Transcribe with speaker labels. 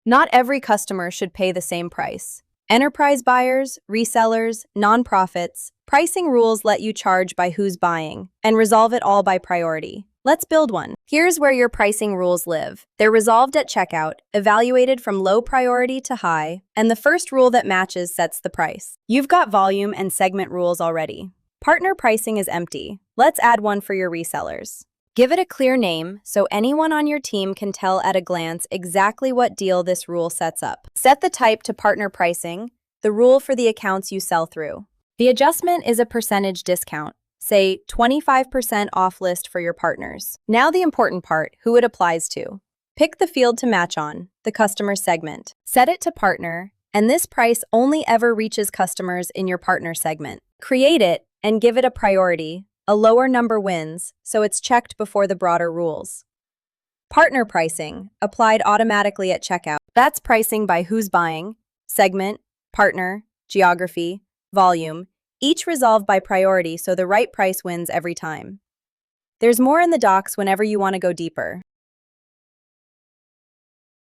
Speaker 1: Not every customer should pay the same price. Enterprise buyers, resellers, nonprofits, pricing rules let you charge by who's buying and resolve it all by priority. Let's build one. Here's where your pricing rules live. They're resolved at checkout, evaluated from low priority to high, and the first rule that matches sets the price. You've got volume and segment rules already. Partner pricing is empty. Let's add one for your resellers. Give it a clear name so anyone on your team can tell at a glance exactly what deal this rule sets up. Set the type to partner pricing, the rule for the accounts you sell through. The adjustment is a percentage discount, say 25% off list for your partners. Now the important part, who it applies to. Pick the field to match on, the customer segment. Set it to partner, and this price only ever reaches customers in your partner segment. Create it and give it a priority. A lower number wins, so it's checked before the broader rules. Partner pricing, applied automatically at checkout. That's pricing by who's buying, segment, partner, geography, volume, each resolved by priority so the right price wins every time. There's more in the docs whenever you want to go deeper.